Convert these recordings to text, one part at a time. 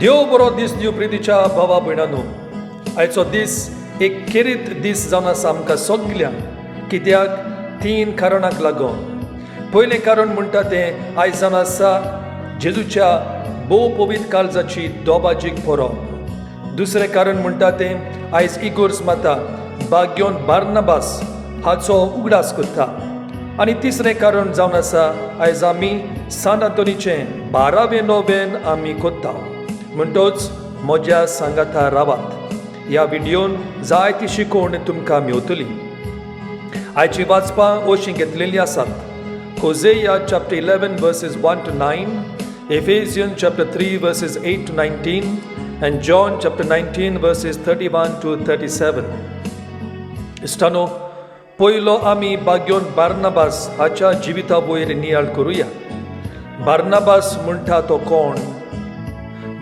देव बरो दीस दिव प्रितीच्या भावा भयणांनो, आयचो दीस एक केरीत दीस जावन आसा आमकां सगल्यांक. कित्याक 3 कारणांक लागून. पयलें कारण म्हणटा तें आयज जावन आसा जेजूच्या भोव पवित्र काळजाची दोबाजीक परब. दुसरें कारण म्हणटा तें आयज इगोर्ज माता बाग्योन बार्नाबास हाचो उगडास करता. आनी तिसरें कारण जावन आसा आयज आमी सांत आंतोनीचें 12वें नोवेन आमी कोत्ता. म्हणटोच म्हज्या सांगाता रावात. ह्या व्हिडिओन जायती शिकोवण तुमकां मेवतली. आयची वाचपां अशीं घेतलेलीं आसात. Hosea chapter 11 verses 1 to 9, Ephesians chapter 3 verses 8 to 19, and John chapter 19 verses 31 to 37. इश्टानो, पयलो आमी बाग्योन बार्नाबास हाच्या जिविता वयर नियाळ करुया. बार्नाबास म्हणटा तो कोण?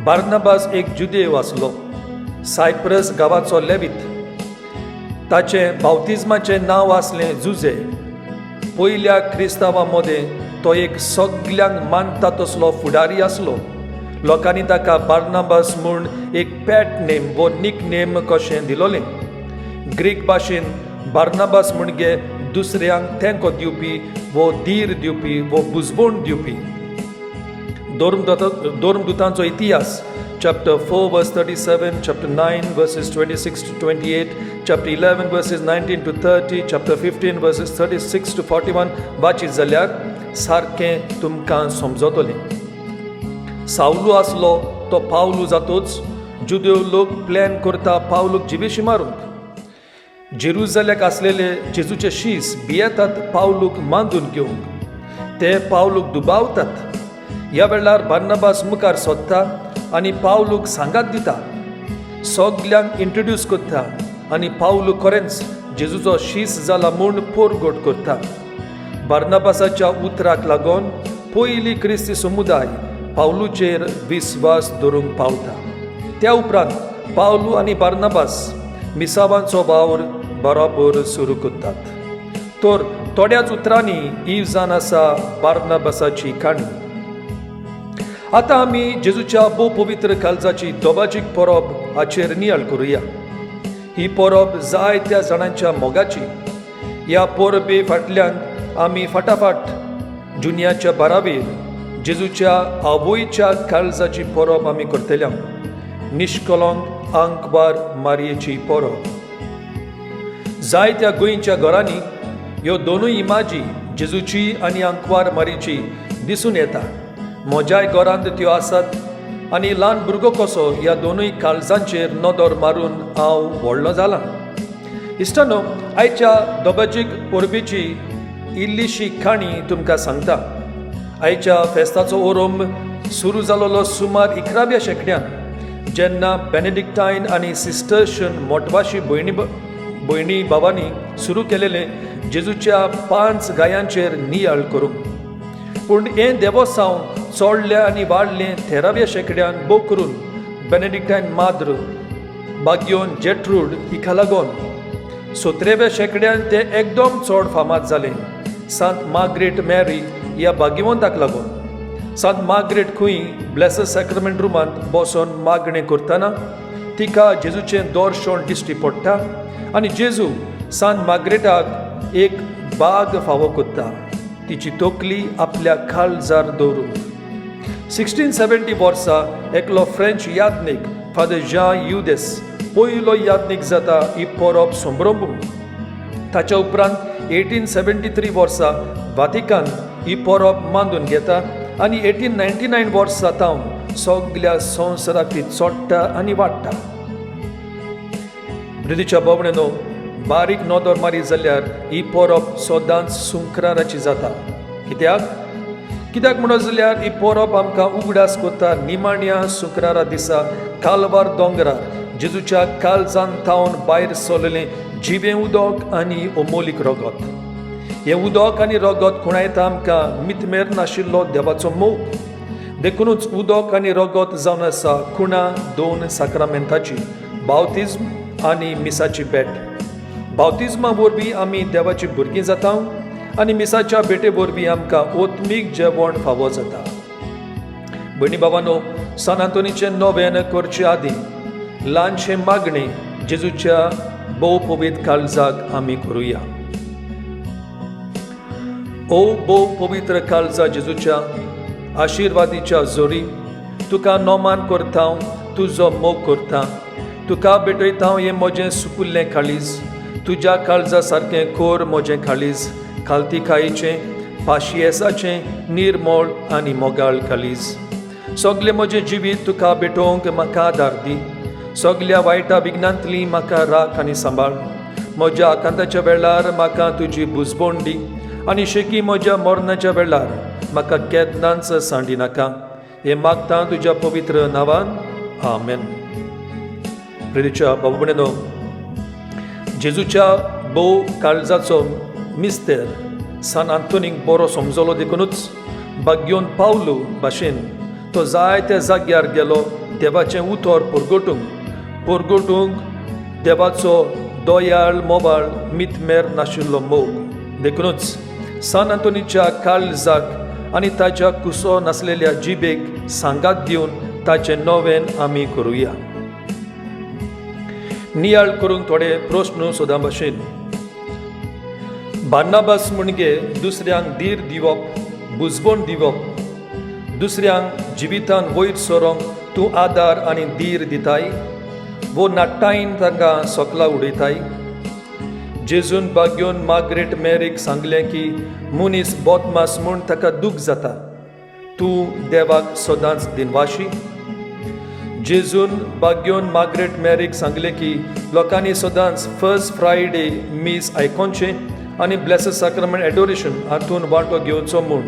बार्नाबास एक जुदेव आसलो, सायप्रस गांवाचो लेवीत. ताचें बावतिजमाचें नांव आसलें जुजे. पयल्या क्रिस्तांवां मदें तो एक सगल्यांक मानता तसलो फुडारी आसलो. लोकांनी ताका बार्नाबास म्हूण एक पॅट नेम वो निक नेम कशें दिलोलें. ग्रीक भाशेन बार्नाबास म्हणजे दुसऱ्यांक तेंको दिवपी वो धीर दिवपी वो बुजवण दिवपी. धोर्मदुतांचो इतिहास chapter 4 verse 37, chapter 9 verses 26 to 28, chapter 11 verses 19 to 30, chapter 15 verses 36 to 41 वाचीत जाल्यार सारकें तुमकां समजतलें. सावलू आसलो तो पावलू जातोच जुदेव लोक प्लॅन करता पावलूक जिवेशी मारूंक. जेरुसलेमाक आसलेले जेजूचे शीस भियेतात पावलूक मांदून घेवंक. ते पावलूक दुबावतात. ह्या वेळार बार्नाबास मुखार सोदता आनी पावलूक सांगात दिता. सगल्यांक इंट्रोड्यूस करता आनी पावलू खरेंच जेजूचो शीस जाला म्हूण पोरगोट करता. बार्नाबासाच्या उतराक लागून पयली क्रिस्ती समुदाय पावलूचेर विस्वास दवरूंक पावता. त्या उपरांत पावलू आनी बार्नाबास मिसावांचो वावर बरोबर सुरू करतात. तर थोड्याच उतरांनी ही जावन आसा बार्नाबासाची काणी. आतां आमी जेजूच्या भोव पवित्र काळजाची दोबाजीक परब हाचेर नियाळ करुया. ही परब जायत्या जाणांच्या मोगाची. ह्या परबे फाटल्यान आमी फाटाफाट जुन्याच्या बारावेर जेजूच्या आवयच्या काळजाची परब आमी करतल्या. निश्कलंक आंकवार मारयेची परब. जायत्या गोंयच्या घरांनी ह्यो दोनूय इमाजी जेजूची आनी आंकवार मारयेची दिसून येता. म्हज्याय घरांत त्यो आसात आनी ल्हान भुरगो कसो ह्या दोनूय काळजांचेर नदर मारून हांव व्हडलो जालां. इश्टानो, आयच्या दोबाजीक परबेची इल्लीशी काणी तुमकां सांगता. आयच्या फेस्ताचो ओरंभ सुरू जालोलो सुमार 11व्या शेंकड्यान, जेन्ना बेनेडिक्टायन आनी सिस्टर्शन मोटवाशी भयणी भावांनी सुरू केलेले जेजूच्या 5 गायांचेर नियाळ करूंक. पूण हें देवोत्सव चोडलें आनी वाडलें 13व्या शेंकड्यान भोव करून बेनेडिक्टायन माद्र बाग्योन जेट्रूड हिका लागून. 17व्या शेंकड्यान तें एकदम चड फामाद जालें सांत मार्ग्रेट मॅरी ह्या भाग्यवंताक लागून. सांत मार्ग्रेट खंय ब्लेसड सॅक्रमेंट रुमांत बसून मागणें करतना तिका जेजूचें दर्शन दिश्टी पडटा आनी जेजू सांत मार्ग्रेटाक एक बाग फावो करता, तिची तोकली आपल्या काळजार दवरून. 1670 वर्सा एकलो फ्रेंच यादनीक फादर जॉन यूदेस पयलो यादनीक जाता ही परब संभ्रमूंक. ताच्या उपरांत 1873 वर्सा वातिकान ही परब मांडून घेता आनी 1899 वर्सा तावन सगळ्या संवसाराक ती चोडटा आनी वाडटा. ब्रिटीच्या भोंवडेनो बारीक नदर मारी जाल्यार ही परब सदांच सुंक्राराची जाता. कित्याक म्हणत जाल्यार ही परब आमकां उगडास करता निमाण्या शुक्रारा दिसा कालवार दोंगरार जेजूच्या काळजान थावन भायर सरलेलें जिवें उदक आनी अमोलीक रगत. हें उदक आनी रगत खुणायता आमकां मितमेर नाशिल्लो देवाचो मोग. देखूनच उदक आनी रगत जावन आसा खुणा 2 साक्रामेंताची, बावतिज्म आनी मिसाची भेट. बावतिज्मा वरवीं आमी देवाची भुरगीं जाता आनी मिसाच्या भेटे वरवीं आमकां ओत्मीक जेवण फावो जाता. भयणी भावांनो, सान आंतोनीचें नोवेन करचे आदीं ल्हानशें मागणें जेजूच्या भोव पवित्र काळजाक आमी करुया. ओ भोव पवित्र काळजा जेजूच्या आशिर्वादीच्या जोरी तुका नोमान करता, तुजो मोग करता. तुका भेटयता हें म्हजें सुकुल्लें काळीज. तुज्या काळजा सारकें कोर म्हजें काळीज, खालतीकायेचें, पाशियेसाचें, निर्मळ आनी मोगाळ काळीज. सगलें म्हजें जिवीत तुका भेटोवंक म्हाका आदार दी. सगल्या वायटा विघ्नांतली म्हाका राख आनी सांबाळ. म्हज्या आकांताच्या वेळार म्हाका तुजी बुजबोण दी आनी शेकी म्हज्या मरणाच्या वेळार म्हाका केन्नाच सांडी नाका. हें मागता तुज्या पवित्र नांवान. आमेन. प्रितीच्या भाव भयणींनो, जेजूच्या भोव काळजाचो मिस्तेर सान आंतोनीक बरो समजलो देखूनच बाग्योन पावलो भाशेन तो जायत्या जाग्यार गेलो देवाचें उतर परगटूंक देवाचो दोयाळ मोबाळ मितमेर नाशिल्लो मोग. देखूनच सान आंतोनीच्या काळजाक आनी ताच्या कुसो नासलेल्या जिबेक सांगात दिवन ताचें नोवेन आमी करुया. नियाळ करूंक थोडे प्रस्न सोदा भाशेन बार्नाबास म्हणजे दुसऱ्यांक धीर दिवप, बुजबण दिवप. दुसऱ्यांक जिवितान वयर सरोंक तूं आदार आनी धीर दिताय वो नाट्टायन तांकां सोकला उडयताय. जेजून बाग्योन मार्गरेट मेरीक सांगलें की मनीस बोदमास म्हूण ताका दूख जाता, तूं देवाक सदांच दिनवाशी. जेजून बाग्योन मार्गरेट मेरीक सांगलें की लोकांनी सदांच फर्स्ट फ्रायडे मीस आयकोनचें आनी ब्लेसड सॅक्रमेंट एडोरेशन हातून वांटो घेवचो म्हूण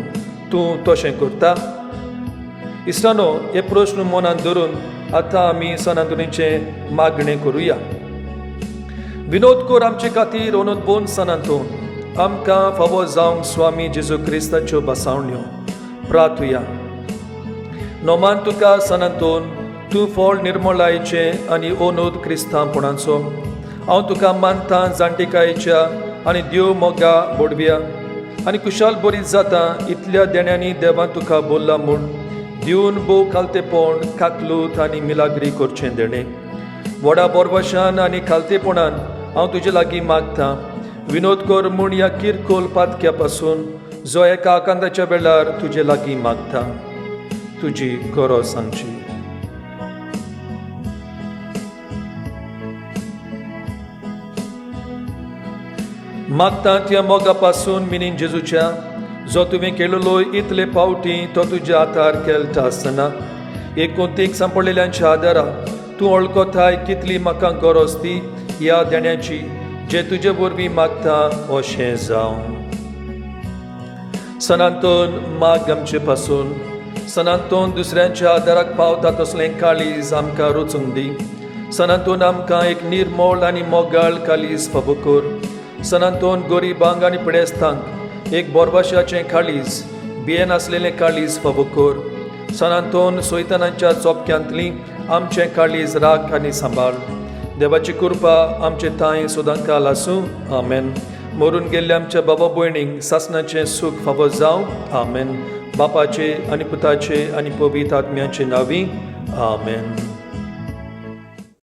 तूं तशें करता. इश्टानो, हे प्रस्न मनान धरून आतां आमी सान आंतोनीचें मागणें करुया. विनोद कोर आमचे खातीर ओनोदबोन सान आंतोन. आमकां फावो जावंक स्वामी जेजू क्रिस्ताच्यो बासावण्यो प्रार्थुया. नोमान तुका सान आंतोन, तूं फळ निर्मळायेचें आनी ओनोद क्रिस्तांवपणाचो. हांव तुका मानतां जाणटेकायेच्या आनी देव मोगा बोडव्या आनी कुशाल बरी जाता इतल्या देण्यांनी देवान तुका बोल्ला म्हूण दिवन भोव खालतेपण, काकलूत आनी मिलाग्री करचें देणें. व्हडा बोरवशान आनी खालतेपणान हांव तुजे लागीं मागतां. विनोद कर म्हूण ह्या किरकोल पातक्या पासून जो एका आकांताच्या वेळार तुजे लागीं मागता. तुजी गरज सांगची. मागता त्या मोगा पासून मिनीन जेजूच्या जो तुवें केलेलो इतले पावटी तो तुज्या हातार केलता आसतना एकुणतीक सांपडलेल्यांच्या आदारा तूं वळखताय कितली म्हाका गरज ती ह्या देण्याची जे तुजे वरवीं मागता अशें जावं. सनातन माग आमचे पासून सनातन दुसऱ्यांच्या आदाराक पावता तसलें काळीज आमकां रुचूंक दी. सनातन आमकां एक निर्मळ आनी मोगाळ काळीज फावो कर. सनातन गरीबांक आनी पिडेस्तांक एक बोरवाशाचें काळीज, भियेन आसलेलें काळीज फावो कर. सनातन सोयतानांच्या चोपक्यांतली आमचें काळीज राख आनी सांबाळ. देवाची कृपा आमचे थंय सदांकाल आसूं. आमेन. मरून गेल्ल्या आमच्या बाबा भयणींक सासणाचें सूख फावो जावं. आमेन. बापाचे आनी पुताचे आनी पवित्र आत्म्याचे नांवी. आमेन.